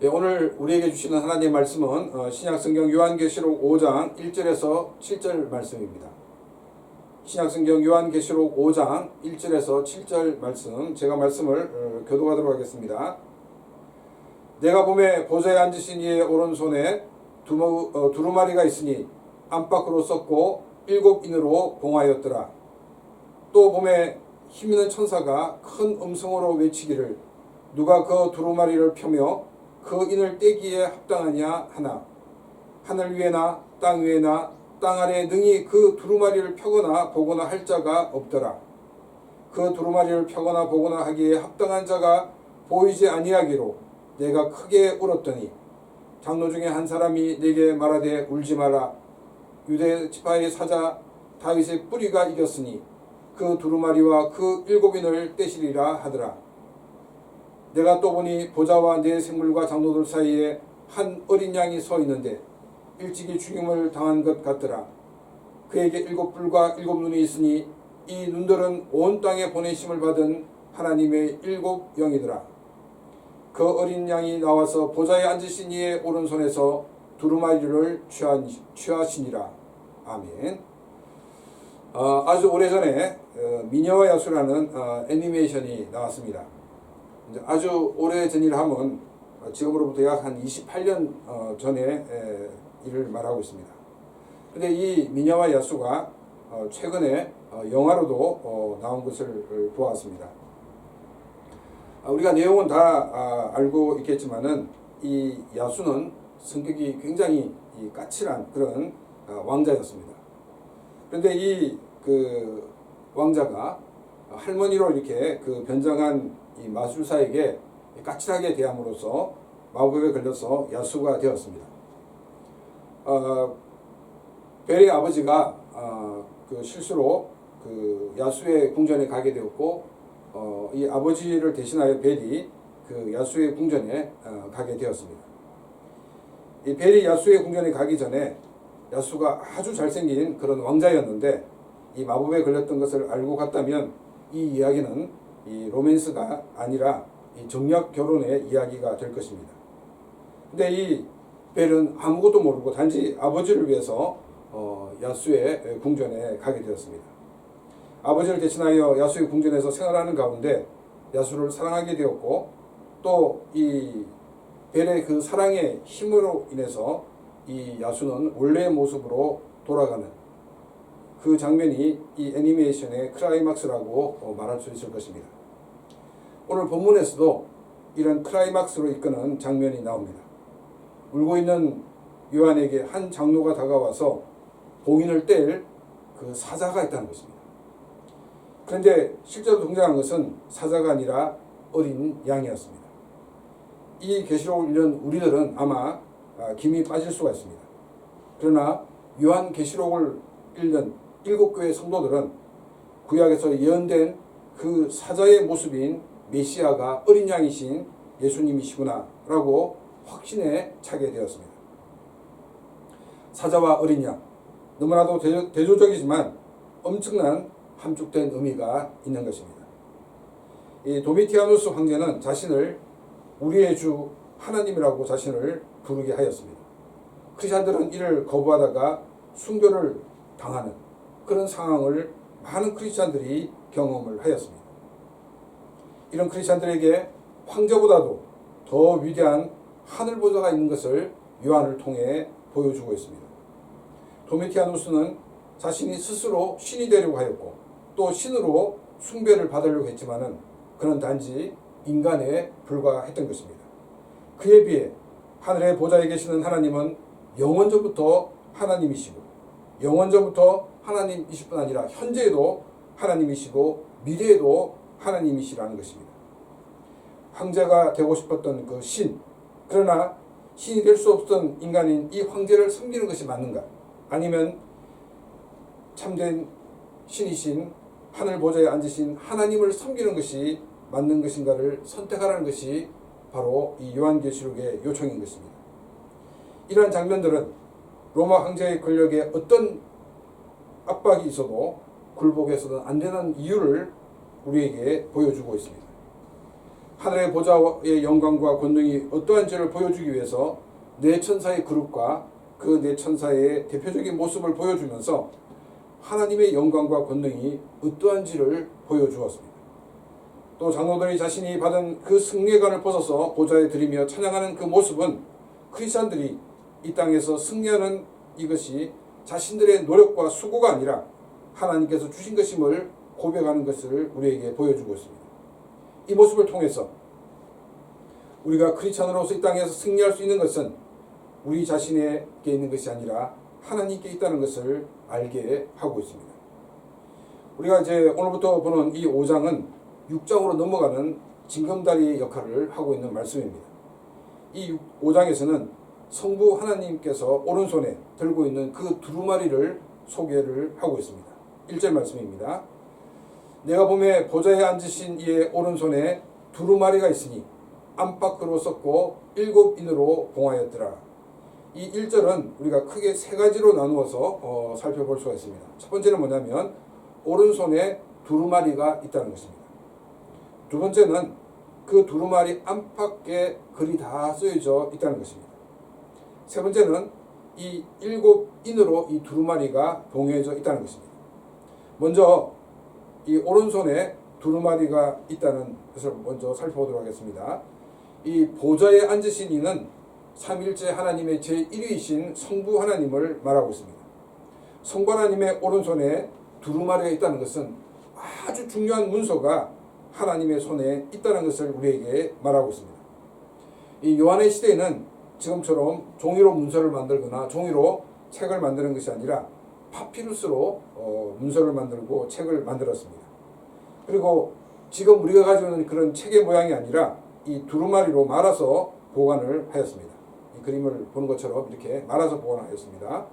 예, 오늘 우리에게 주시는 하나님의 말씀은 신약성경 요한계시록 5장 1절에서 7절 말씀입니다. 신약성경 요한계시록 5장 1절에서 7절 말씀, 제가 말씀을 교독하도록 하겠습니다. 내가 보매 보좌에 앉으신 이의 오른손에 두루마리가 있으니 안팎으로 썩고 7인으로 봉하였더라. 또 보매 힘있는 천사가 큰 음성으로 외치기를 누가 그 두루마리를 펴며 그 인을 떼기에 합당하냐 하나 하늘 위에나 땅 위에나 땅 아래에 능히 그 두루마리를 펴거나 보거나 할 자가 없더라. 그 두루마리를 펴거나 보거나 하기에 합당한 자가 보이지 아니하기로 내가 크게 울었더니 장로 중에 한 사람이 내게 말하되 울지 마라. 유대 지파의 사자 다윗의 뿌리가 이겼으니 그 두루마리와 그 7인을 떼시리라 하더라. 내가 또 보니 보좌와 네 생물과 장로들 사이에 한 어린 양이 서 있는데 일찍이 죽임을 당한 것 같더라. 그에게 7뿔과 7눈이 있으니 이 눈들은 온 땅에 보내심을 받은 하나님의 7영이더라. 그 어린 양이 나와서 보좌에 앉으신 이의 오른손에서 두루마리를 취하시니라. 아멘. 아주 오래전에 미녀와 야수라는 애니메이션이 나왔습니다. 아주 오래전이라 하면 지금으로부터 약 한 28년 전에 일을 말하고 있습니다. 그런데 이 미녀와 야수가 최근에 영화로도 나온 것을 보았습니다. 우리가 내용은 다 알고 있겠지만은 이 야수는 성격이 굉장히 까칠한 그런 왕자였습니다. 그런데 이 왕자가 할머니로 이렇게 변장한 이 마술사에게 까칠하게 대함으로써 마법에 걸려서 야수가 되었습니다. 벨의 아버지가 실수로 야수의 궁전에 가게 되었고 이 아버지를 대신하여 벨이 야수의 궁전에 가게 되었습니다. 이 벨이 야수의 궁전에 가기 전에 야수가 아주 잘생긴 그런 왕자였는데 이 마법에 걸렸던 것을 알고 갔다면 이 이야기는 이 로맨스가 아니라 이 정략 결혼의 이야기가 될 것입니다. 근데 이 벨은 아무것도 모르고 단지 아버지를 위해서 야수의 궁전에 가게 되었습니다. 아버지를 대신하여 야수의 궁전에서 생활하는 가운데 야수를 사랑하게 되었고 또 이 벨의 그 사랑의 힘으로 인해서 이 야수는 원래의 모습으로 돌아가는 그 장면이 이 애니메이션의 클라이막스라고 말할 수 있을 것입니다. 오늘 본문에서도 이런 클라이막스로 이끄는 장면이 나옵니다. 울고 있는 요한에게 한 장로가 다가와서 봉인을 뗄 그 사자가 있다는 것입니다. 그런데 실제로 등장한 것은 사자가 아니라 어린 양이었습니다. 이 계시록을 읽는 우리들은 아마 김이 빠질 수가 있습니다. 그러나 요한 계시록을 읽는 7교회 성도들은 구약에서 예언된 그 사자의 모습인 메시아가 어린 양이신 예수님이시구나 라고 확신에 차게 되었습니다. 사자와 어린 양, 너무나도 대조적이지만 엄청난 함축된 의미가 있는 것입니다. 이 도미티아누스 황제는 자신을 우리의 주 하나님이라고 자신을 부르게 하였습니다. 크리스찬들은 이를 거부하다가 순교를 당하는 그런 상황을 많은 크리스찬들이 경험을 하였습니다. 이런 크리스찬들에게 황제보다도 더 위대한 하늘 보좌가 있는 것을 요한을 통해 보여주고 있습니다. 도미티아누스는 자신이 스스로 신이 되려고 하였고 또 신으로 숭배를 받으려고 했지만은 그는 단지 인간에 불과했던 것입니다. 그에 비해 하늘의 보좌에 계시는 하나님은 영원전부터 하나님이시고 영원전부터 하나님이실 뿐 아니라 현재에도 하나님이시고 미래에도 하나님이시라는 것입니다. 황제가 되고 싶었던 그 신, 그러나 신이 될 수 없던 인간인 이 황제를 섬기는 것이 맞는가? 아니면 참된 신이신 하늘 보좌에 앉으신 하나님을 섬기는 것이 맞는 것인가를 선택하라는 것이 바로 이 요한계시록의 요청인 것입니다. 이러한 장면들은 로마 황제의 권력에 어떤 압박이 있어도 굴복해서는 안 되는 이유를 우리에게 보여주고 있습니다. 하늘의 보좌의 영광과 권능이 어떠한지를 보여주기 위해서 네 천사의 그룹과 그 네 천사의 대표적인 모습을 보여주면서 하나님의 영광과 권능이 어떠한지를 보여주었습니다. 또 장로들이 자신이 받은 그 승리관을 벗어서 보좌에 드리며 찬양하는 그 모습은 크리스찬들이 이 땅에서 승리하는 이것이 자신들의 노력과 수고가 아니라 하나님께서 주신 것임을 고백하는 것을 우리에게 보여주고 있습니다. 이 모습을 통해서 우리가 크리스찬으로서 이 땅에서 승리할 수 있는 것은 우리 자신에게 있는 것이 아니라 하나님께 있다는 것을 알게 하고 있습니다. 우리가 이제 오늘부터 보는 이 5장은 6장으로 넘어가는 징검다리의 역할을 하고 있는 말씀입니다. 이 5장에서는 성부 하나님께서 오른손에 들고 있는 그 두루마리를 소개를 하고 있습니다. 1절 말씀입니다. 내가 보매 보좌에 앉으신 이의 오른손에 두루마리가 있으니 안팎으로 썩고 7인으로 봉하였더라. 이 1절은 우리가 크게 세 가지로 나누어서 살펴볼 수가 있습니다. 첫 번째는 뭐냐면 오른손에 두루마리가 있다는 것입니다. 두 번째는 그 두루마리 안팎에 글이 다 쓰여져 있다는 것입니다. 세 번째는 이 7인으로 이 두루마리가 봉해져 있다는 것입니다. 먼저 이 오른손에 두루마리가 있다는 것을 먼저 살펴보도록 하겠습니다. 이 보좌에 앉으신 이는 삼일째 하나님의 제1위이신 성부 하나님을 말하고 있습니다. 성부 하나님의 오른손에 두루마리가 있다는 것은 아주 중요한 문서가 하나님의 손에 있다는 것을 우리에게 말하고 있습니다. 이 요한의 시대에는 지금처럼 종이로 문서를 만들거나 종이로 책을 만드는 것이 아니라 파피루스로 문서를 만들고 책을 만들었습니다. 그리고 지금 우리가 가지고 있는 그런 책의 모양이 아니라 이 두루마리로 말아서 보관을 하였습니다. 이 그림을 보는 것처럼 이렇게 말아서 보관하였습니다.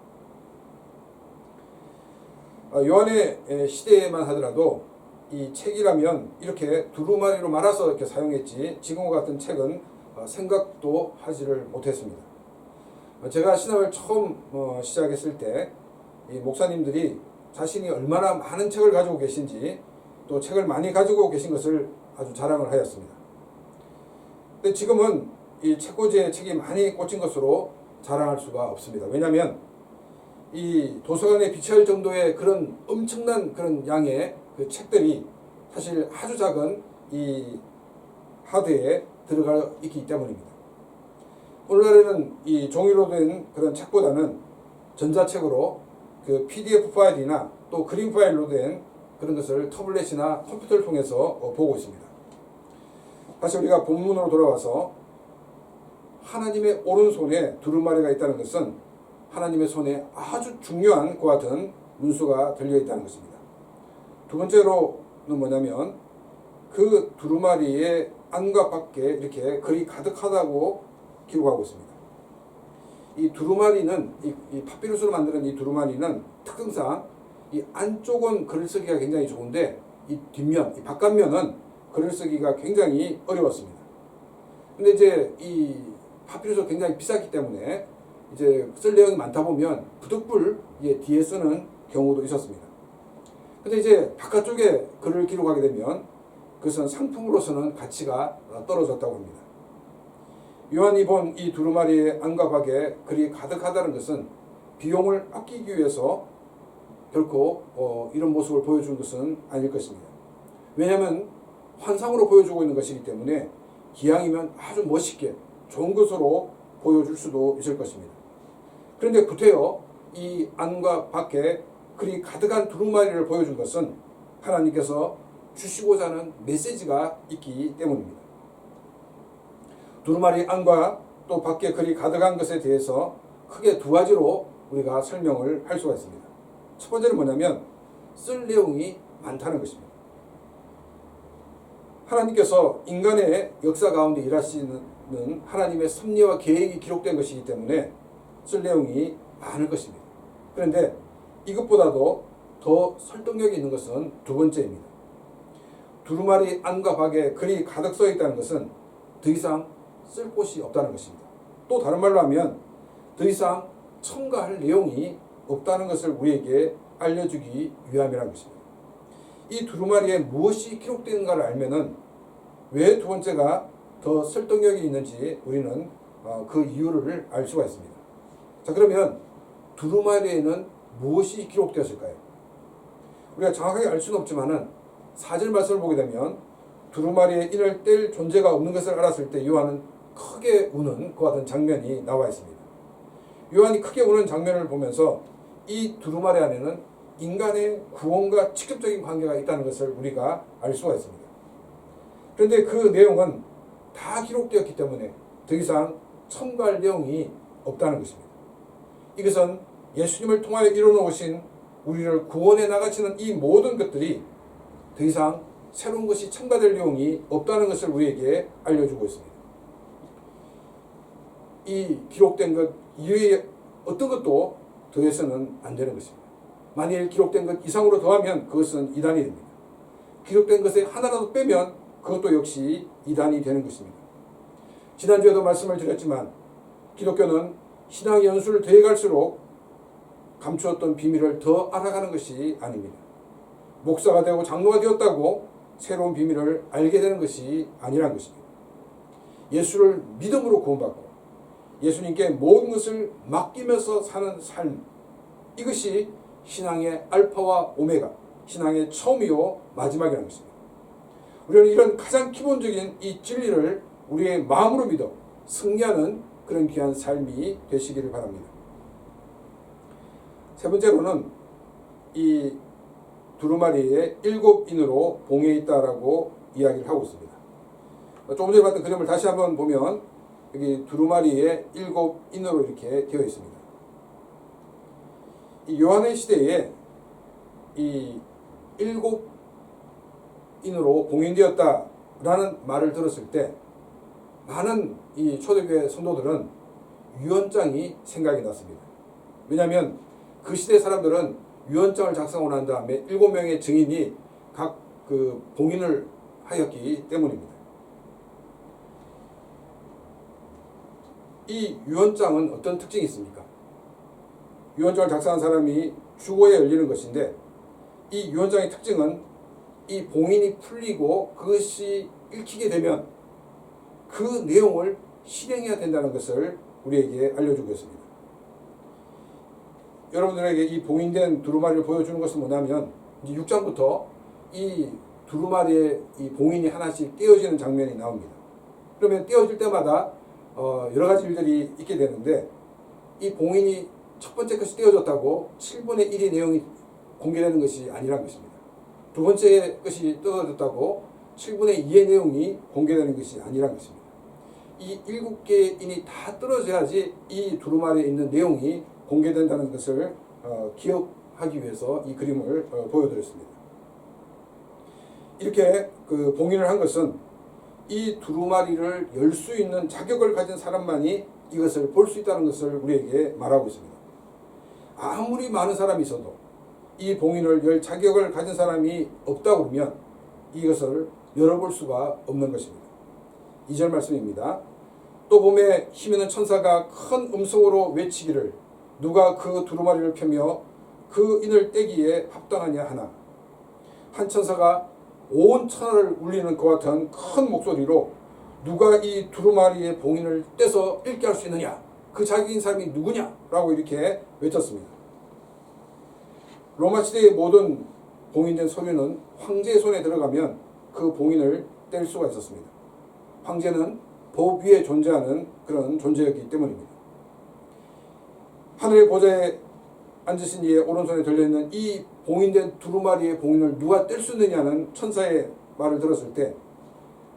요한의 시대에만 하더라도 이 책이라면 이렇게 두루마리로 말아서 이렇게 사용했지 지금과 같은 책은 생각도 하지를 못했습니다. 제가 신학을 처음 시작했을 때 이 목사님들이 자신이 얼마나 많은 책을 가지고 계신지 또 책을 많이 가지고 계신 것을 아주 자랑을 하였습니다. 근데 지금은 이 책꽂이에 책이 많이 꽂힌 것으로 자랑할 수가 없습니다. 왜냐하면 이 도서관에 비치할 정도의 그런 엄청난 그런 양의 그 책들이 사실 아주 작은 이 하드에 들어가 있기 때문입니다. 오늘날에는 이 종이로 된 그런 책보다는 전자책으로 그 PDF 파일이나 또 그림 파일로 된 그런 것을 터블렛이나 컴퓨터를 통해서 보고 있습니다. 다시 우리가 본문으로 돌아와서 하나님의 오른손에 두루마리가 있다는 것은 하나님의 손에 아주 중요한 그와 같은 문서가 들려있다는 것입니다. 두 번째로는 뭐냐면 그 두루마리의 안과 밖에 이렇게 글이 가득하다고 기록하고 있습니다. 이 두루마리는 이 파피루스로 만드는 이 두루마리는 특성상 이 안쪽은 글을 쓰기가 굉장히 좋은데 이 뒷면, 이 바깥면은 글을 쓰기가 굉장히 어려웠습니다. 근데 이제 이 파피루스가 굉장히 비쌌기 때문에 이제 쓸 내용이 많다 보면 부득불 뒤에 쓰는 경우도 있었습니다. 근데 이제 바깥쪽에 글을 기록하게 되면 그것은 상품으로서는 가치가 떨어졌다고 합니다. 요한이 본 이 두루마리의 안과 밖에 글이 가득하다는 것은 비용을 아끼기 위해서 결코 이런 모습을 보여준 것은 아닐 것입니다. 왜냐하면 환상으로 보여주고 있는 것이기 때문에 기왕이면 아주 멋있게 좋은 것으로 보여줄 수도 있을 것입니다. 그런데 구태여 이 안과 밖에 글이 가득한 두루마리를 보여준 것은 하나님께서 주시고자 하는 메시지가 있기 때문입니다. 두루마리 안과 또 밖에 글이 가득한 것에 대해서 크게 두 가지로 우리가 설명을 할 수가 있습니다. 첫 번째는 뭐냐면 쓸 내용이 많다는 것입니다. 하나님께서 인간의 역사 가운데 일하시는 하나님의 섭리와 계획이 기록된 것이기 때문에 쓸 내용이 많을 것입니다. 그런데 이것보다도 더 설득력이 있는 것은 두 번째입니다. 두루마리 안과 밖에 글이 가득 써 있다는 것은 더 이상 쓸 곳이 없다는 것입니다. 또 다른 말로 하면 더 이상 첨가할 내용이 없다는 것을 우리에게 알려주기 위함이라는 것입니다. 이 두루마리에 무엇이 기록되는가를 알면은 왜 두 번째가 더 설득력이 있는지 우리는 그 이유를 알 수가 있습니다. 자, 그러면 두루마리에는 무엇이 기록되었을까요? 우리가 정확하게 알 수는 없지만은 4절 말씀을 보게 되면 두루마리에 인을 뗄 존재가 없는 것을 알았을 때 요한은 크게 우는 그와 같은 장면이 나와 있습니다. 요한이 크게 우는 장면을 보면서 이 두루마리 안에는 인간의 구원과 직접적인 관계가 있다는 것을 우리가 알 수가 있습니다. 그런데 그 내용은 다 기록되었기 때문에 더 이상 첨가할 내용이 없다는 것입니다. 이것은 예수님을 통하여 이루어놓으신 우리를 구원해 나가시는 이 모든 것들이 더 이상 새로운 것이 첨가될 내용이 없다는 것을 우리에게 알려주고 있습니다. 이 기록된 것 이외에 어떤 것도 더해서는 안 되는 것입니다. 만일 기록된 것 이상으로 더하면 그것은 이단이 됩니다. 기록된 것에 하나라도 빼면 그것도 역시 이단이 되는 것입니다. 지난주에도 말씀을 드렸지만 기독교는 신앙의 연수를 더해갈수록 감추었던 비밀을 더 알아가는 것이 아닙니다. 목사가 되고 장로가 되었다고 새로운 비밀을 알게 되는 것이 아니란 것입니다. 예수를 믿음으로 구원받고 예수님께 모든 것을 맡기면서 사는 삶, 이것이 신앙의 알파와 오메가, 신앙의 처음이요 마지막이라는 것입니다. 우리는 이런 가장 기본적인 이 진리를 우리의 마음으로 믿어 승리하는 그런 귀한 삶이 되시기를 바랍니다. 세 번째로는 이 두루마리에 7인으로 봉해 있다라고 이야기를 하고 있습니다. 조금 전에 봤던 그림을 다시 한번 보면 여기 두루마리에 7인으로 이렇게 되어 있습니다. 이 요한의 시대에 이 7인으로 봉인되었다라는 말을 들었을 때 많은 이 초대교회 성도들은 유언장이 생각이 났습니다. 왜냐하면 그 시대 사람들은 유언장을 작성하고 난 다음에 7명의 증인이 각 그 봉인을 하였기 때문입니다. 이 유언장은 어떤 특징이 있습니까? 유언장을 작성한 사람이 주고에 열리는 것인데 이 유언장의 특징은 이 봉인이 풀리고 그것이 읽히게 되면 그 내용을 실행해야 된다는 것을 우리에게 알려주고 있습니다. 여러분들에게 이 봉인된 두루마리를 보여주는 것은 뭐냐면 이제 6장부터 이 두루마리에 이 봉인이 하나씩 떼어지는 장면이 나옵니다. 그러면 떼어질 때마다 여러 가지 일들이 있게 되는데 이 봉인이 첫 번째 것이 떼어졌다고 7분의 1의 내용이 공개되는 것이 아니란 것입니다. 두 번째 것이 떼어졌다고 7분의 2의 내용이 공개되는 것이 아니란 것입니다. 이 7개의 인이 다 떨어져야지 이 두루마리에 있는 내용이 공개된다는 것을 기억하기 위해서 이 그림을 보여드렸습니다. 이렇게 그 봉인을 한 것은 이 두루마리를 열 수 있는 자격을 가진 사람만이 이것을 볼 수 있다는 것을 우리에게 말하고 있습니다. 아무리 많은 사람이 있어도 이 봉인을 열 자격을 가진 사람이 없다 그러면 이것을 열어볼 수가 없는 것입니다. 2절 말씀입니다. 또 봄에 힘있는 천사가 큰 음성으로 외치기를 누가 그 두루마리를 펴며 그 인을 떼기에 합당하냐 하나. 한 천사가 온 천하를 울리는 그와 같은 큰 목소리로 누가 이 두루마리의 봉인을 떼서 읽게 할 수 있느냐? 그 자기인 사람이 누구냐? 라고 이렇게 외쳤습니다. 로마 시대의 모든 봉인된 서류는 황제의 손에 들어가면 그 봉인을 뗄 수가 있었습니다. 황제는 법 위에 존재하는 그런 존재였기 때문입니다. 하늘의 보좌에 앉으신 이의 오른손에 들려있는 이 봉인된 두루마리의 봉인을 누가 뗄 수 있느냐는 천사의 말을 들었을 때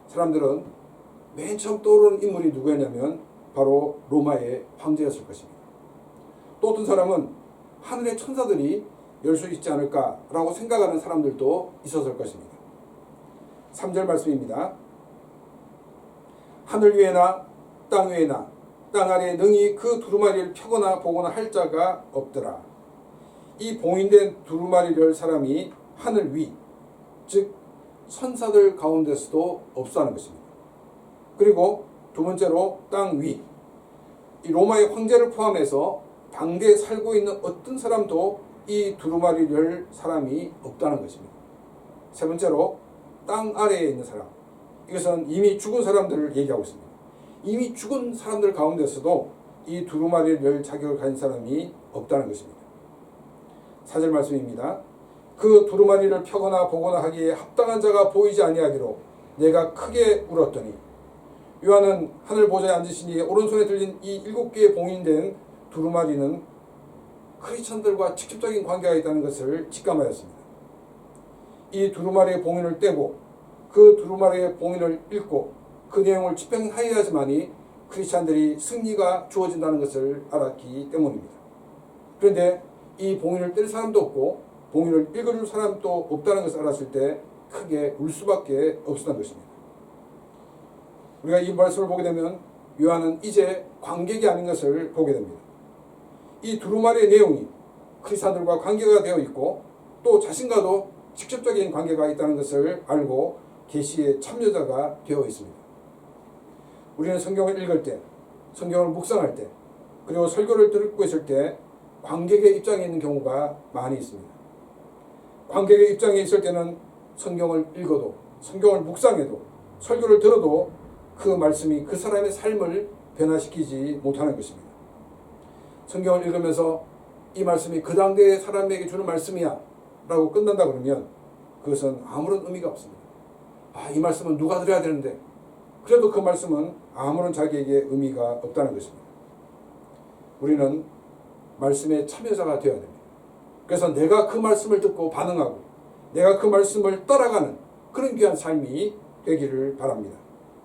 사람들은 맨 처음 떠오르는 인물이 누구였냐면 바로 로마의 황제였을 것입니다. 또 어떤 사람은 하늘의 천사들이 열 수 있지 않을까라고 생각하는 사람들도 있었을 것입니다. 3절 말씀입니다. 하늘 위에나 땅 위에나 땅 아래에 능히 그 두루마리를 펴거나 보거나 할 자가 없더라. 이 봉인된 두루마리를 열 사람이 하늘 위, 즉 천사들 가운데서도 없어하는 것입니다. 그리고 두 번째로 땅 위, 이 로마의 황제를 포함해서 당대에 살고 있는 어떤 사람도 이 두루마리를 열 사람이 없다는 것입니다. 세 번째로 땅 아래에 있는 사람, 이것은 이미 죽은 사람들을 얘기하고 있습니다. 이미 죽은 사람들 가운데서도 이 두루마리를 열 자격을 가진 사람이 없다는 것입니다. 4절 말씀입니다. 그 두루마리를 펴거나 보거나 하기에 합당한 자가 보이지 아니하기로 내가 크게 울었더니. 요한은 하늘 보좌에 앉으신 이의 오른손에 들린 이 7개의 봉인된 두루마리는 크리스천들과 직접적인 관계가 있다는 것을 직감하였습니다. 이 두루마리의 봉인을 떼고 그 두루마리의 봉인을 읽고 그 내용을 집행하여야지만이 크리스천들이 승리가 주어진다는 것을 알았기 때문입니다. 그런데 이 봉인을 뗄 사람도 없고 봉인을 읽어줄 사람도 없다는 것을 알았을 때 크게 울 수밖에 없었던 것입니다. 우리가 이 말씀을 보게 되면 요한은 이제 관객이 아닌 것을 보게 됩니다. 이 두루마리의 내용이 크리스천들과 관계가 되어 있고 또 자신과도 직접적인 관계가 있다는 것을 알고 계시의 참여자가 되어 있습니다. 우리는 성경을 읽을 때, 성경을 묵상할 때, 그리고 설교를 듣고 있을 때 관객의 입장에 있는 경우가 많이 있습니다. 관객의 입장에 있을 때는 성경을 읽어도, 성경을 묵상해도, 설교를 들어도 그 말씀이 그 사람의 삶을 변화시키지 못하는 것입니다. 성경을 읽으면서 이 말씀이 그 당대의 사람에게 주는 말씀이야 라고 끝난다 그러면 그것은 아무런 의미가 없습니다. 이 말씀은 누가 들어야 되는데, 그래도 그 말씀은 아무런 자기에게 의미가 없다는 것입니다. 우리는 말씀의 참여자가 되어야 됩니다. 그래서 내가 그 말씀을 듣고 반응하고 내가 그 말씀을 따라가는 그런 귀한 삶이 되기를 바랍니다.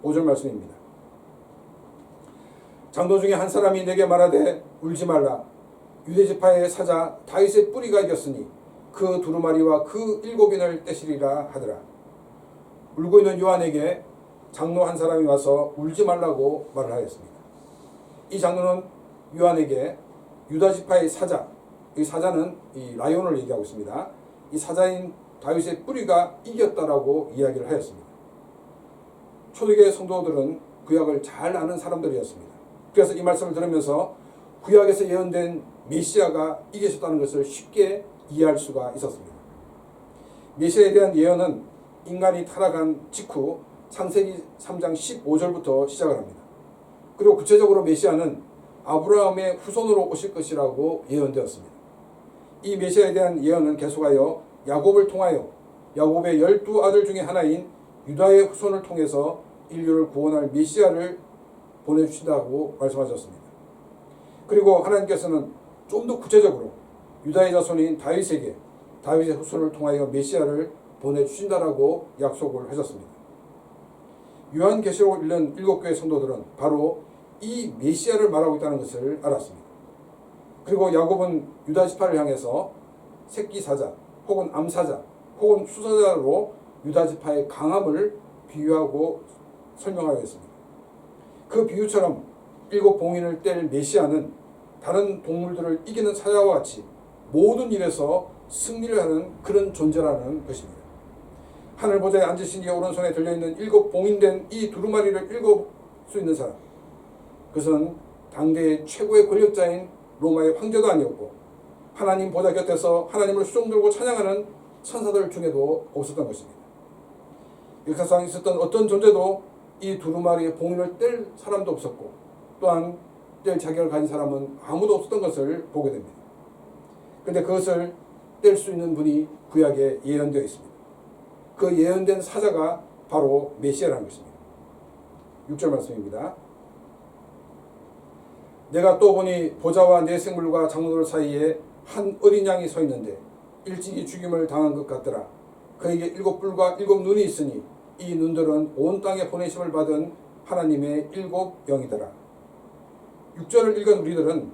5절 말씀입니다. 장로 중에 한 사람이 내게 말하되 울지 말라. 유대지파의 사자 다윗의 뿌리가 이겼으니 그 두루마리와 그 7인을 떼시리라 하더라. 울고 있는 요한에게 장로 한 사람이 와서 울지 말라고 말을 하였습니다. 이 장로는 요한에게 유다지파의 사자, 이 사자는 이 라이온을 얘기하고 있습니다. 이 사자인 다윗의 뿌리가 이겼다라고 이야기를 하였습니다. 초대교회 성도들은 구약을 잘 아는 사람들이었습니다. 그래서 이 말씀을 들으면서 구약에서 예언된 메시아가 이기셨다는 것을 쉽게 이해할 수가 있었습니다. 메시아에 대한 예언은 인간이 타락한 직후 창세기 3장 15절부터 시작을 합니다. 그리고 구체적으로 메시아는 아브라함의 후손으로 오실 것이라고 예언되었습니다. 이 메시아에 대한 예언은 계속하여 야곱을 통하여 야곱의 12아들 중에 하나인 유다의 후손을 통해서 인류를 구원할 메시아를 보내주신다고 말씀하셨습니다. 그리고 하나님께서는 좀 더 구체적으로 유다의 자손인 다윗에게 다윗의 후손을 통하여 메시아를 보내주신다라고 약속을 하셨습니다. 요한계시록을 읽는 7교회 성도들은 바로 이 메시아를 말하고 있다는 것을 알았습니다. 그리고 야곱은 유다지파를 향해서 새끼사자 혹은 암사자 혹은 수사자로 유다지파의 강함을 비유하고 설명하였습니다. 그 비유처럼 7 봉인을 뗄 메시아는 다른 동물들을 이기는 사자와 같이 모든 일에서 승리를 하는 그런 존재라는 것입니다. 하늘 보좌에 앉으신 이의 오른손에 들려있는 7 봉인된 이 두루마리를 읽을 수 있는 사람, 그것은 당대의 최고의 권력자인 로마의 황제도 아니었고 하나님 보좌 곁에서 하나님을 수종 들고 찬양하는 천사들 중에도 없었던 것입니다. 역사상 있었던 어떤 존재도 이 두루마리의 봉인을 뗄 사람도 없었고 또한 뗄 자격을 가진 사람은 아무도 없었던 것을 보게 됩니다. 그런데 그것을 뗄 수 있는 분이 구약에 예언되어 있습니다. 그 예언된 사자가 바로 메시아라는 것입니다. 6절 말씀입니다. 내가 또 보니 보좌와 내 생물과 장로들 사이에 한 어린 양이 서 있는데 일찍이 죽임을 당한 것 같더라. 그에게 7 뿔과 7 눈이 있으니 이 눈들은 온 땅에 보내심을 받은 하나님의 7 영이더라. 6절을 읽은 우리들은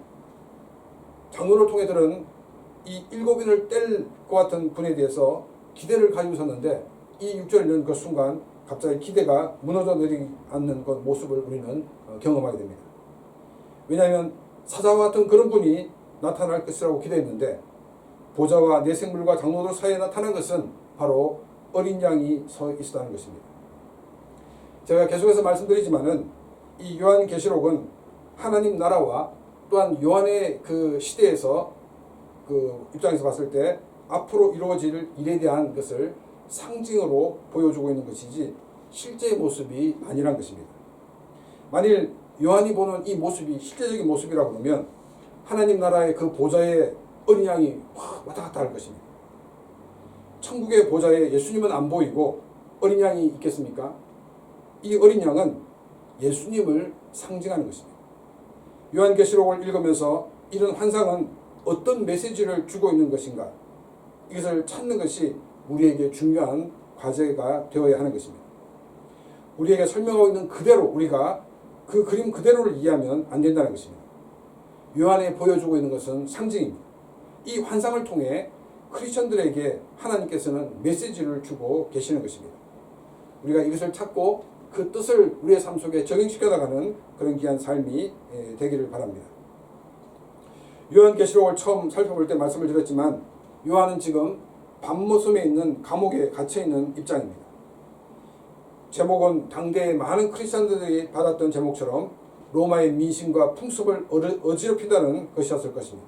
장로를 통해 들은 이 7인을 뗄 것 같은 분에 대해서 기대를 가지고 있었는데 이 6절을 읽는 그 순간 갑자기 기대가 무너져 내리지 않는 그 모습을 우리는 경험하게 됩니다. 왜냐하면 사자와 같은 그런 분이 나타날 것이라고 기대했는데 보좌와 내 생물과 장로들 사이에 나타난 것은 바로 어린 양이 서 있었다는 것입니다. 제가 계속해서 말씀드리지만은 이 요한계시록은 하나님 나라와 또한 요한의 그 시대에서 그 입장에서 봤을 때 앞으로 이루어질 일에 대한 것을 상징으로 보여주고 있는 것이지 실제의 모습이 아니란 것입니다. 만일 요한이 보는 이 모습이 실제적인 모습이라고 그러면 하나님 나라의 그 보좌에 어린 양이 왔다 갔다 할 것입니다. 천국의 보좌에 예수님은 안 보이고 어린 양이 있겠습니까? 이 어린 양은 예수님을 상징하는 것입니다. 요한계시록을 읽으면서 이런 환상은 어떤 메시지를 주고 있는 것인가? 이것을 찾는 것이 우리에게 중요한 과제가 되어야 하는 것입니다. 우리에게 설명하고 있는 그대로 우리가 그 그림 그대로를 이해하면 안 된다는 것입니다. 요한에 보여주고 있는 것은 상징입니다. 이 환상을 통해 크리스천들에게 하나님께서는 메시지를 주고 계시는 것입니다. 우리가 이것을 찾고 그 뜻을 우리의 삶 속에 적용시켜 나가는 그런 귀한 삶이 되기를 바랍니다. 요한계시록을 처음 살펴볼 때 말씀을 드렸지만 요한은 지금 밤모섬에 있는 감옥에 갇혀있는 입장입니다. 제목은 당대의 많은 크리스천들이 받았던 제목처럼 로마의 민심과 풍습을 어지럽힌다는 것이었을 것입니다.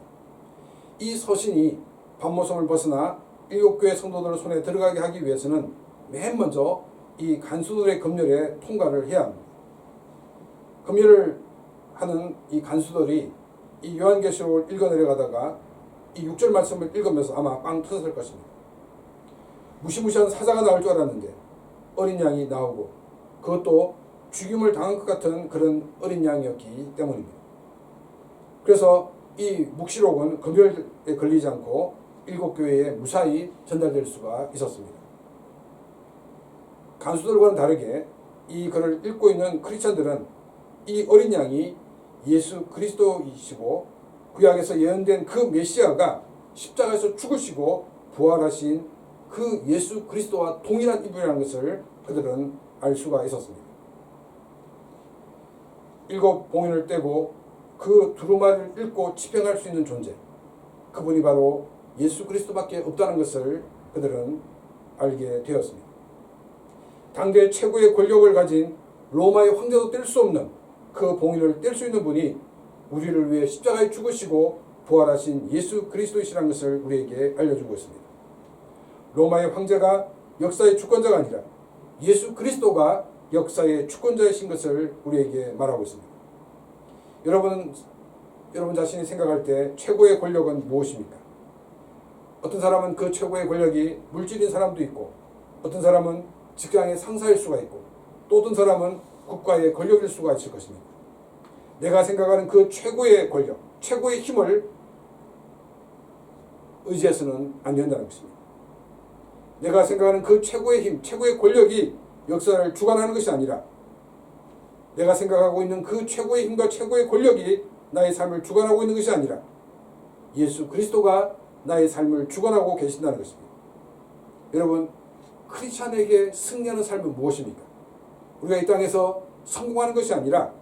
이 서신이 밤모섬을 벗어나 일곱 교회 성도들 손에 들어가게 하기 위해서는 맨 먼저 이 간수들의 검열에 통과를 해야 합니다. 검열을 하는 이 간수들이 이 요한계시록을 읽어 내려가다가 이 6절 말씀을 읽으면서 아마 빵 터졌을 것입니다. 무시무시한 사자가 나올 줄 알았는데 어린 양이 나오고 그것도 죽임을 당한 것 같은 그런 어린 양이었기 때문입니다. 그래서 이 묵시록은 검열에 걸리지 않고 일곱 교회에 무사히 전달될 수가 있었습니다. 간수들과는 다르게 이 글을 읽고 있는 크리스천들은 이 어린 양이 예수 그리스도이시고 구약에서 예언된 그 메시아가 십자가에서 죽으시고 부활하신 그 예수 그리스도와 동일한 인물이라는 것을 그들은 알 수가 있었습니다. 일곱 봉인을 떼고 그 두루마리를 읽고 집행할 수 있는 존재, 그분이 바로 예수 그리스도밖에 없다는 것을 그들은 알게 되었습니다. 당대 최고의 권력을 가진 로마의 황제도 뗄 수 없는 그 봉인을 뗄 수 있는 분이 우리를 위해 십자가에 죽으시고 부활하신 예수 그리스도이시라는 것을 우리에게 알려주고 있습니다. 로마의 황제가 역사의 주권자가 아니라 예수 그리스도가 역사의 주권자이신 것을 우리에게 말하고 있습니다. 여러분 자신이 생각할 때 최고의 권력은 무엇입니까? 어떤 사람은 그 최고의 권력이 물질인 사람도 있고 어떤 사람은 직장의 상사일 수가 있고 또 어떤 사람은 국가의 권력일 수가 있을 것입니다. 내가 생각하는 그 최고의 권력, 최고의 힘을 의지해서는 안 된다는 것입니다. 내가 생각하는 그 최고의 힘, 최고의 권력이 역사를 주관하는 것이 아니라 내가 생각하고 있는 그 최고의 힘과 최고의 권력이 나의 삶을 주관하고 있는 것이 아니라 예수 그리스도가 나의 삶을 주관하고 계신다는 것입니다. 여러분, 크리스찬에게 승리하는 삶은 무엇입니까? 우리가 이 땅에서 성공하는 것이 아니라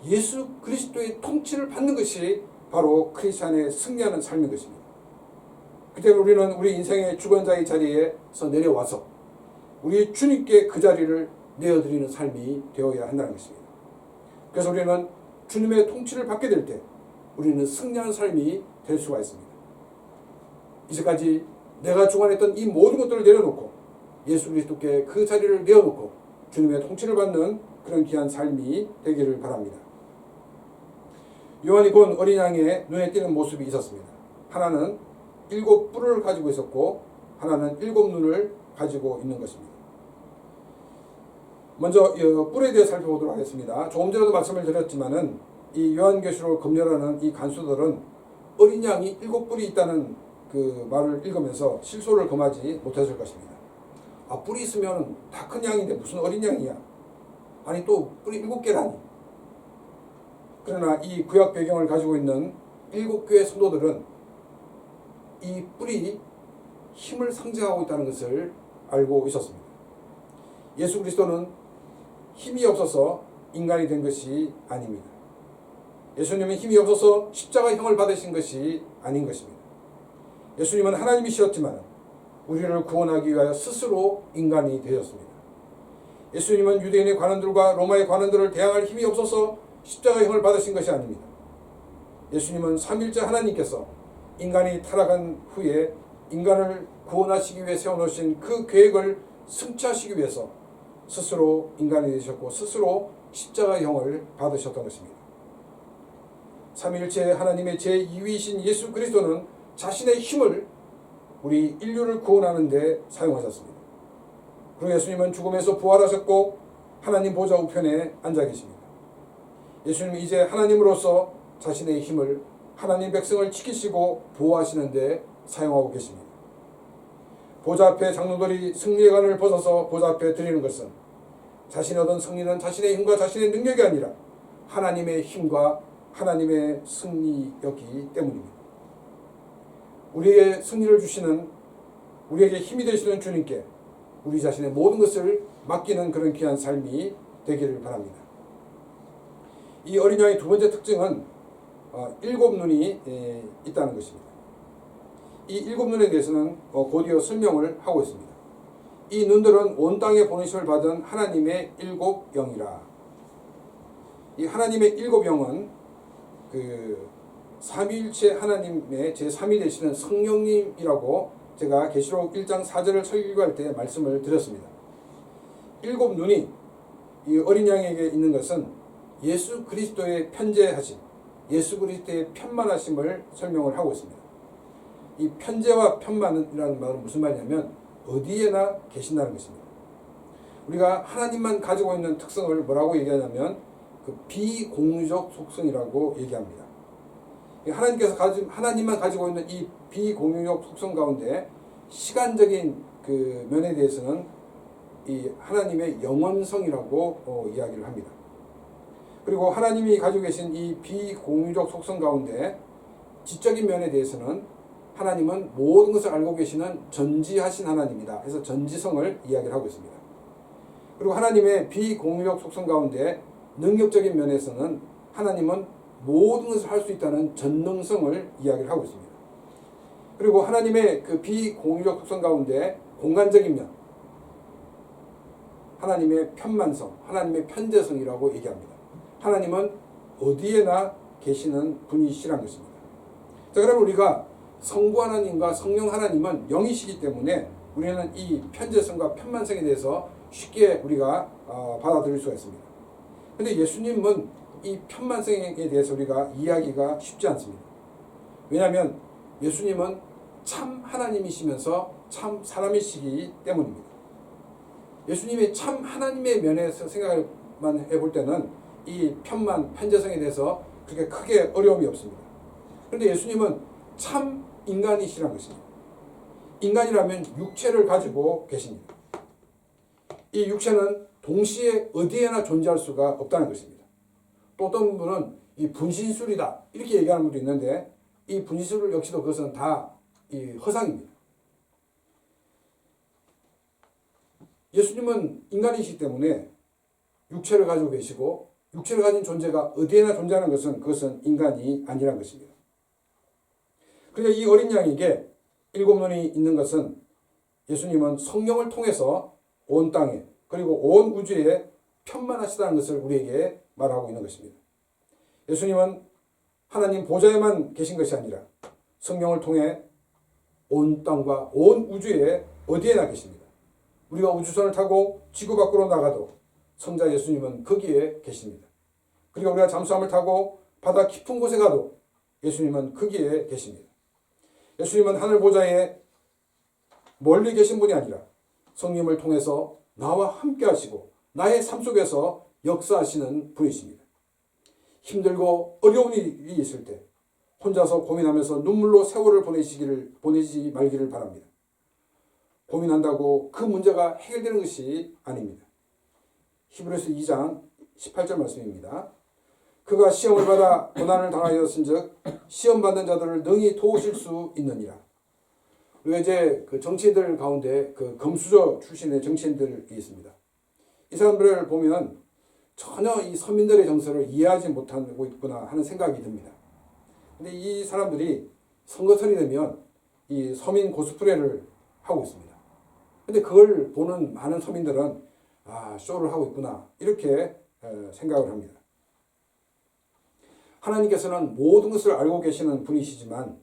예수 그리스도의 통치를 받는 것이 바로 크리스찬의 승리하는 삶인 것입니다. 그 때문에 우리는 우리 인생의 주권자의 자리에서 내려와서 우리 주님께 그 자리를 내어드리는 삶이 되어야 한다는 것입니다. 그래서 우리는 주님의 통치를 받게 될 때 우리는 승리하는 삶이 될 수가 있습니다. 이제까지 내가 주관했던 이 모든 것들을 내려놓고 예수 그리스도께 그 자리를 내어놓고 주님의 통치를 받는 그런 귀한 삶이 되기를 바랍니다. 요한이 본 어린 양의 눈에 띄는 모습이 있었습니다. 하나는 7 뿔을 가지고 있었고 하나는 7 눈을 가지고 있는 것입니다. 먼저 뿔에 대해 살펴보도록 하겠습니다. 조금 전에도 말씀을 드렸지만은 이 요한계시록을 검열하는 이 간수들은 어린 양이 7 뿔이 있다는 그 말을 읽으면서 실소를 금하지 못했을 것입니다. 아, 뿔이 있으면 다 큰 양인데 무슨 어린 양이야? 아니 또 뿔이 7개라니. 그러나 이 구약 배경을 가지고 있는 7교회 성도들은 이 뿔이 힘을 상징하고 있다는 것을 알고 있었습니다. 예수 그리스도는 힘이 없어서 인간이 된 것이 아닙니다. 예수님은 힘이 없어서 십자가형을 받으신 것이 아닌 것입니다. 예수님은 하나님이셨지만 우리를 구원하기 위하여 스스로 인간이 되었습니다. 예수님은 유대인의 관원들과 로마의 관원들을 대항할 힘이 없어서 십자가형을 받으신 것이 아닙니다. 예수님은 삼위일체 하나님께서 인간이 타락한 후에 인간을 구원하시기 위해 세워놓으신 그 계획을 성취하시기 위해서 스스로 인간이 되셨고 스스로 십자가형을 받으셨던 것입니다. 삼위일체 하나님의 제2위이신 예수 그리스도는 자신의 힘을 우리 인류를 구원하는 데 사용하셨습니다. 그리고 예수님은 죽음에서 부활하셨고 하나님 보좌 우편에 앉아 계십니다. 예수님은 이제 하나님으로서 자신의 힘을 하나님 백성을 지키시고 보호하시는 데 사용하고 계십니다. 보좌 앞에 장로들이 승리의 관을 벗어서 보좌 앞에 드리는 것은 자신이 얻은 승리는 자신의 힘과 자신의 능력이 아니라 하나님의 힘과 하나님의 승리였기 때문입니다. 우리에게 승리를 주시는, 우리에게 힘이 되시는 주님께 우리 자신의 모든 것을 맡기는 그런 귀한 삶이 되기를 바랍니다. 이 어린 양의 두 번째 특징은 7눈이 있다는 것입니다. 이 7눈에 대해서는 곧이어 설명을 하고 있습니다. 이 눈들은 온 땅에 보내심을 받은 하나님의 7영이라. 이 하나님의 7영은 그 삼위일체 하나님의 제3위 되시는 성령님이라고 제가 계시록 1장 4절을 설교할 때 말씀을 드렸습니다. 7눈이 이 어린 양에게 있는 것은 예수 그리스도의 편재하심, 예수 그리스도의 편만하심을 설명을 하고 있습니다. 이 편재와 편만이라는 말은 무슨 말이냐면 어디에나 계신다는 것입니다. 우리가 하나님만 가지고 있는 특성을 뭐라고 얘기하냐면 그 비공유적 속성이라고 얘기합니다. 하나님만 가지고 있는 이 비공유적 속성 가운데 시간적인 그 면에 대해서는 이 하나님의 영원성이라고 이야기를 합니다. 그리고 하나님이 가지고 계신 이 비공유적 속성 가운데 지적인 면에 대해서는 하나님은 모든 것을 알고 계시는 전지하신 하나님이다. 그래서 전지성을 이야기를 하고 있습니다. 그리고 하나님의 비공유적 속성 가운데 능력적인 면에서는 하나님은 모든 것을 할 수 있다는 전능성을 이야기를 하고 있습니다. 그리고 하나님의 그 비공유적 속성 가운데 공간적인 면, 하나님의 편만성, 하나님의 편재성이라고 얘기합니다. 하나님은 어디에나 계시는 분이시라는 것입니다. 자, 그러면 우리가 성부 하나님과 성령 하나님은 영이시기 때문에 우리는 이 편재성과 편만성에 대해서 쉽게 우리가 받아들일 수가 있습니다. 그런데 예수님은 이 편만성에 대해서 우리가 이야기가 쉽지 않습니다. 왜냐하면 예수님은 참 하나님이시면서 참 사람이시기 때문입니다. 예수님이 참 하나님의 면에서 생각만 해볼 때는 이 편재성에 대해서 그렇게 크게 어려움이 없습니다. 그런데 예수님은 참 인간이시라는 것입니다. 인간이라면 육체를 가지고 계십니다. 이 육체는 동시에 어디에나 존재할 수가 없다는 것입니다. 또 어떤 분은 이 분신술이다 이렇게 얘기하는 분도 있는데 이 분신술 역시도 그것은 다 이 허상입니다. 예수님은 인간이시기 때문에 육체를 가지고 계시고 육체를 가진 존재가 어디에나 존재하는 것은 그것은 인간이 아니라는 것입니다. 그러니까 이 어린 양에게 7눈이 있는 것은 예수님은 성령을 통해서 온 땅에 그리고 온 우주에 편만하시다는 것을 우리에게 말하고 있는 것입니다. 예수님은 하나님 보좌에만 계신 것이 아니라 성령을 통해 온 땅과 온 우주에 어디에나 계십니다. 우리가 우주선을 타고 지구 밖으로 나가도 성자 예수님은 거기에 계십니다. 그리고 우리가 잠수함을 타고 바다 깊은 곳에 가도 예수님은 거기에 계십니다. 예수님은 하늘 보좌에 멀리 계신 분이 아니라 성령을 통해서 나와 함께 하시고 나의 삶 속에서 역사하시는 분이십니다. 힘들고 어려운 일이 있을 때 혼자서 고민하면서 눈물로 세월을 보내지 말기를 바랍니다. 고민한다고 그 문제가 해결되는 것이 아닙니다. 히브리서 2장 18절 말씀입니다. 그가 시험을 받아 고난을 당하였은즉 시험 받는 자들을 능히 도우실 수 있느니라. 우리가 이제 그 정치인들 가운데 그 금수저 출신의 정치인들이 있습니다. 이 사람들을 보면 전혀 이 서민들의 정서를 이해하지 못하고 있구나 하는 생각이 듭니다. 근데 이 사람들이 선거철이 되면 이 서민 코스프레를 하고 있습니다. 근데 그걸 보는 많은 서민들은 쇼를 하고 있구나 이렇게 생각을 합니다. 하나님께서는 모든 것을 알고 계시는 분이시지만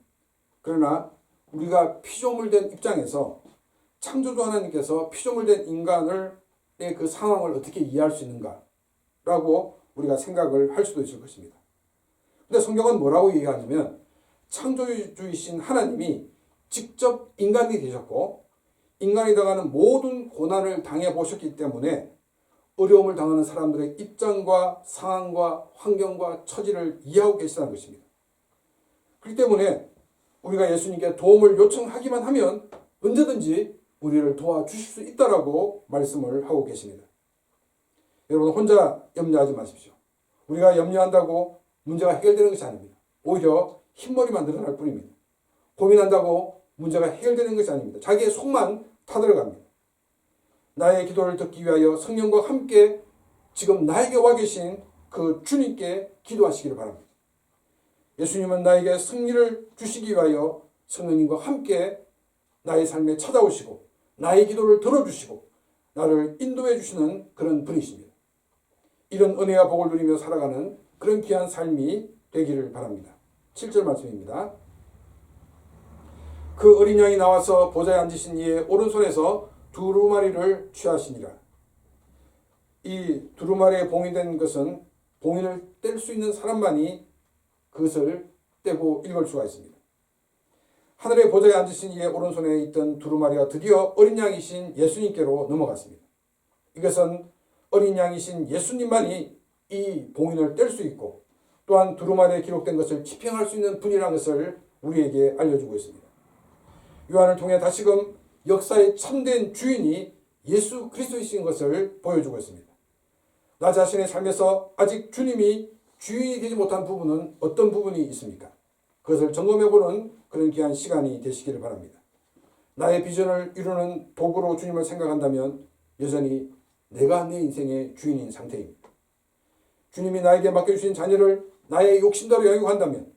그러나 우리가 피조물된 입장에서 창조주 하나님께서 피조물된 인간을 그 상황을 어떻게 이해할 수 있는가라고 우리가 생각을 할 수도 있을 것입니다. 근데 성경은 뭐라고 얘기하냐면 창조주이신 하나님이 직접 인간이 되셨고 인간이 당하는 모든 고난을 당해보셨기 때문에 어려움을 당하는 사람들의 입장과 상황과 환경과 처지를 이해하고 계시다는 것입니다. 그렇기 때문에 우리가 예수님께 도움을 요청하기만 하면 언제든지 우리를 도와주실 수 있다라고 말씀을 하고 계십니다. 여러분 혼자 염려하지 마십시오. 우리가 염려한다고 문제가 해결되는 것이 아닙니다. 오히려 흰머리만 늘어날 뿐입니다. 고민한다고 문제가 해결되는 것이 아닙니다. 자기의 속만 타들어갑니다. 나의 기도를 듣기 위하여 성령과 함께 지금 나에게 와 계신 그 주님께 기도하시기를 바랍니다. 예수님은 나에게 승리를 주시기 위하여 성령님과 함께 나의 삶에 찾아오시고 나의 기도를 들어주시고 나를 인도해 주시는 그런 분이십니다. 이런 은혜와 복을 누리며 살아가는 그런 귀한 삶이 되기를 바랍니다. 7절 말씀입니다. 그 어린 양이 나와서 보좌에 앉으신 이의 오른손에서 두루마리를 취하시니라. 이 두루마리에 봉인된 것은 봉인을 뗄 수 있는 사람만이 그것을 떼고 읽을 수가 있습니다. 하늘의 보좌에 앉으신 이의 오른손에 있던 두루마리가 드디어 어린 양이신 예수님께로 넘어갔습니다. 이것은 어린 양이신 예수님만이 이 봉인을 뗄 수 있고 또한 두루마리에 기록된 것을 집행할 수 있는 분이라는 것을 우리에게 알려주고 있습니다. 요한을 통해 다시금 역사의 참된 주인이 예수 그리스도이신 것을 보여주고 있습니다. 나 자신의 삶에서 아직 주님이 주인이 되지 못한 부분은 어떤 부분이 있습니까? 그것을 점검해보는 그런 귀한 시간이 되시기를 바랍니다. 나의 비전을 이루는 도구로 주님을 생각한다면 여전히 내가 내 인생의 주인인 상태입니다. 주님이 나에게 맡겨주신 자녀를 나의 욕심대로 양육한다면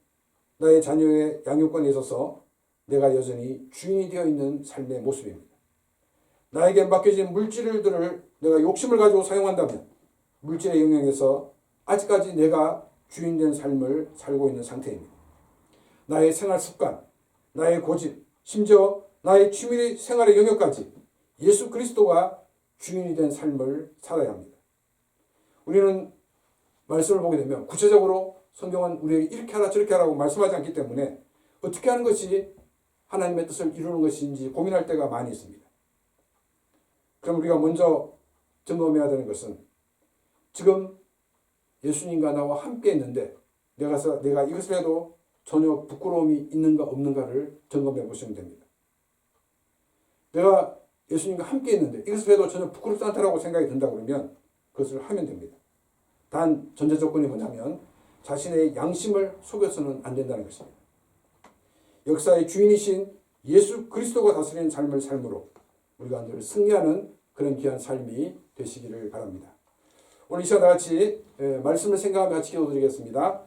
나의 자녀의 양육권에 있어서 내가 여전히 주인이 되어 있는 삶의 모습입니다. 나에게 맡겨진 물질들을 내가 욕심을 가지고 사용한다면 물질의 영향에서 아직까지 내가 주인된 삶을 살고 있는 상태입니다. 나의 생활 습관, 나의 고집, 심지어 나의 취미 생활의 영역까지 예수 그리스도가 주인이 된 삶을 살아야 합니다. 우리는 말씀을 보게 되면 구체적으로 성경은 우리에게 이렇게 하라 저렇게 하라고 말씀하지 않기 때문에 어떻게 하는 것이 하나님의 뜻을 이루는 것인지 고민할 때가 많이 있습니다. 그럼 우리가 먼저 점검해야 되는 것은 지금 예수님과 나와 함께 있는데 내가 이것을 해도 전혀 부끄러움이 있는가 없는가를 점검해 보시면 됩니다. 내가 예수님과 함께 있는데 이것을 해도 전혀 부끄럽지 않다고 생각이 든다 그러면 그것을 하면 됩니다. 단 전제 조건이 뭐냐면 자신의 양심을 속여서는 안 된다는 것입니다. 역사의 주인이신 예수 그리스도가 다스리는 삶을 삶으로 우리가 늘 승리하는 그런 귀한 삶이 되시기를 바랍니다. 오늘 이 시간 다 같이 말씀을 생각하며 같이 기도드리겠습니다.